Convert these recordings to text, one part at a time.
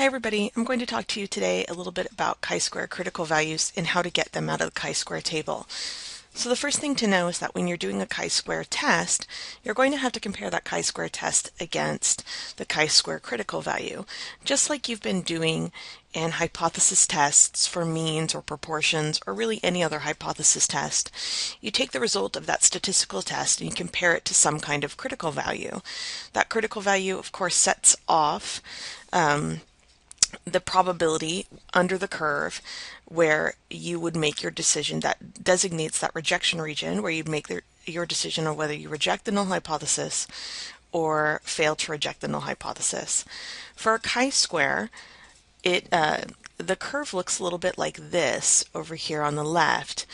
Hi everybody, I'm going to talk to you today a little bit about chi-square critical values and how to get them out of the chi-square table. So the first thing to know is that when you're doing a chi-square test, you're going to have to compare that chi-square test against the chi-square critical value, just like you've been doing in hypothesis tests for means or proportions or really any other hypothesis test. You take the result of that statistical test and you compare it to some kind of critical value. That critical value, of course, sets off the probability under the curve where you would make your decision that designates that rejection region where you'd make your decision on whether you reject the null hypothesis or fail to reject the null hypothesis. For a chi-square, the curve looks a little bit like this over here on the left,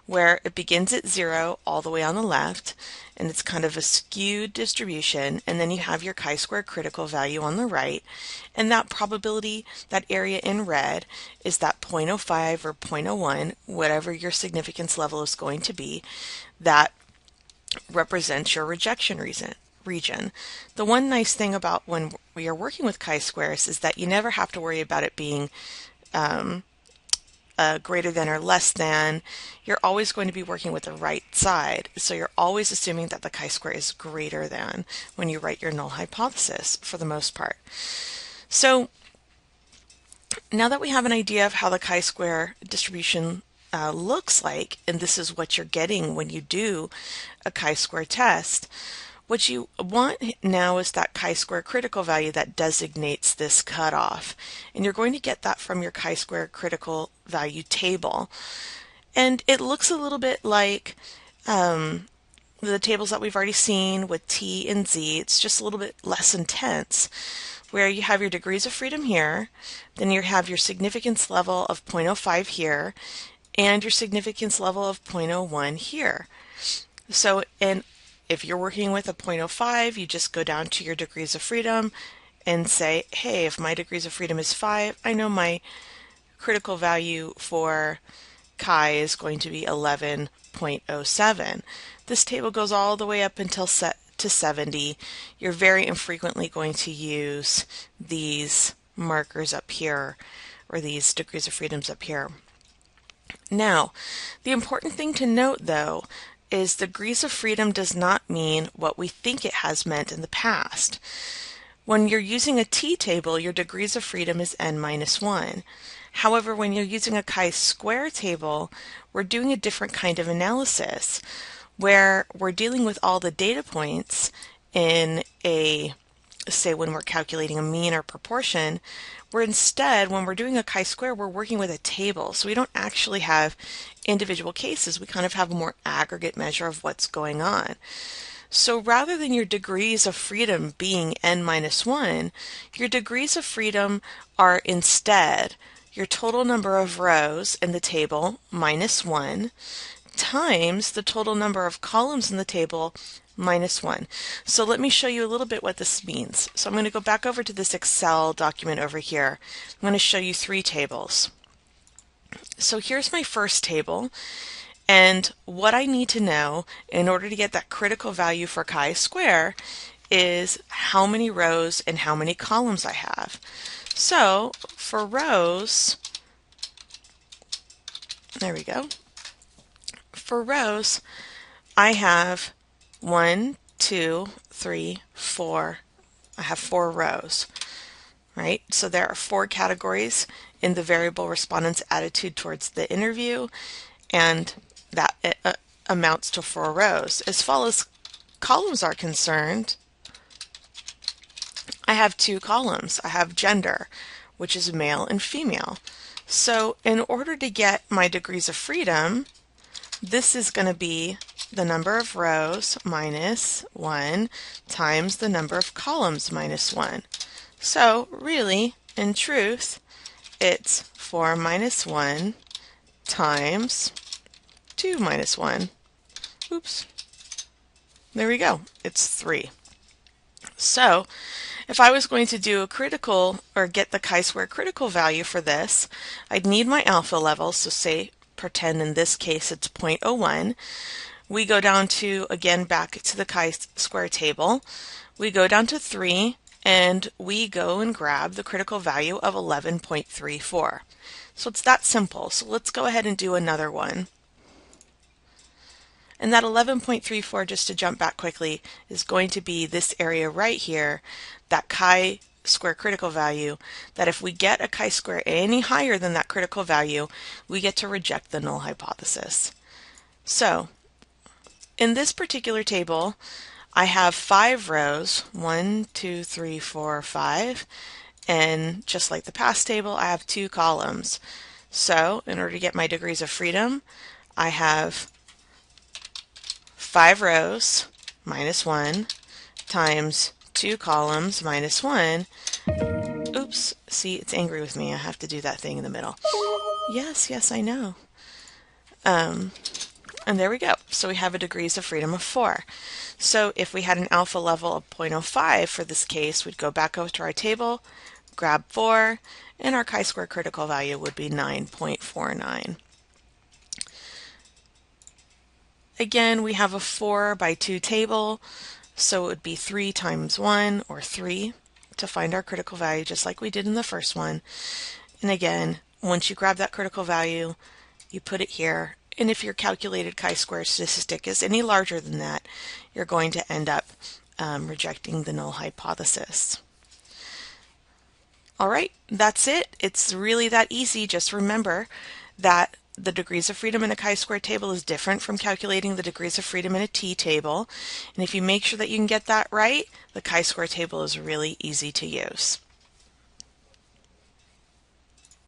where it begins at 0 all the way on the left, and it's kind of a skewed distribution, and then you have your chi-square critical value on the right, and that probability, that area in red, is that 0.05 or 0.01, whatever your significance level is going to be, that represents your rejection region. The one nice thing about when we are working with chi-squares is that you never have to worry about it being greater than or less than. You're always going to be working with the right side, so you're always assuming that the chi-square is greater than when you write your null hypothesis for the most part. So now that we have an idea of how the chi-square distribution looks like, and this is what you're getting when you do a chi-square test, what you want now is that chi-square critical value that designates this cutoff. And you're going to get that from your chi-square critical value table. And it looks a little bit like the tables that we've already seen with T and Z. It's just a little bit less intense, where you have your degrees of freedom here, then you have your significance level of 0.05 here, and your significance level of 0.01 here. So, and if you're working with a 0.05, you just go down to your degrees of freedom and say, hey, if my degrees of freedom is 5, I know my critical value for chi is going to be 11.07. This table goes all the way up until to 70. You're very infrequently going to use these markers up here or these degrees of freedoms up here. Now, the important thing to note though is degrees of freedom does not mean what we think it has meant in the past. When you're using a t-table, your degrees of freedom is n minus 1. However, when you're using a chi-square table, we're doing a different kind of analysis where we're dealing with all the data points in a, say when we're calculating a mean or proportion, where instead when we're doing a chi-square we're working with a table, so we don't actually have individual cases, we kind of have a more aggregate measure of what's going on. So rather than your degrees of freedom being n minus 1, your degrees of freedom are instead your total number of rows in the table minus 1 times the total number of columns in the table minus 1. So let me show you a little bit what this means. So I'm going to go back over to this Excel document over here. I'm going to show you 3 tables. So here's my first table, and what I need to know in order to get that critical value for chi-square is how many rows and how many columns I have. So for rows, there we go. For rows, I have 1, 2, 3, 4. I have 4 rows, right? So there are 4 categories in the variable respondent's attitude towards the interview, and that amounts to 4 rows. As far as columns are concerned, I have 2 columns. I have gender, which is male and female. So in order to get my degrees of freedom, this is going to be the number of rows minus 1 times the number of columns minus 1. So really, in truth, it's 4 minus 1 times 2 minus 1. Oops. There we go. It's 3. So if I was going to do a critical or get the chi-square critical value for this, I'd need my alpha level, so say pretend in this case it's 0.01. We go down to, again, back to the chi-square table. We go down to 3, and we go and grab the critical value of 11.34. So it's that simple. So let's go ahead and do another one. And that 11.34, just to jump back quickly, is going to be this area right here, that chi-square critical value, that if we get a chi-square any higher than that critical value, we get to reject the null hypothesis. So, in this particular table, I have 5 rows, 1, 2, 3, 4, 5, and just like the past table, I have 2 columns. So, in order to get my degrees of freedom, I have 5 rows minus 1 times 2 columns minus 1. Oops, see, it's angry with me. I have to do that thing in the middle. Yes, I know. And there we go. So we have a degrees of freedom of 4. So if we had an alpha level of 0.05 for this case, we'd go back over to our table, grab 4, and our chi-square critical value would be 9.49. Again, we have a 4 by 2 table, so it would be 3 times 1, or 3, to find our critical value, just like we did in the first one. And again, once you grab that critical value, you put it here, and if your calculated chi-square statistic is any larger than that, you're going to end up rejecting the null hypothesis. All right, that's it. It's really that easy. Just remember that the degrees of freedom in a chi-square table is different from calculating the degrees of freedom in a t-table. And if you make sure that you can get that right, the chi-square table is really easy to use.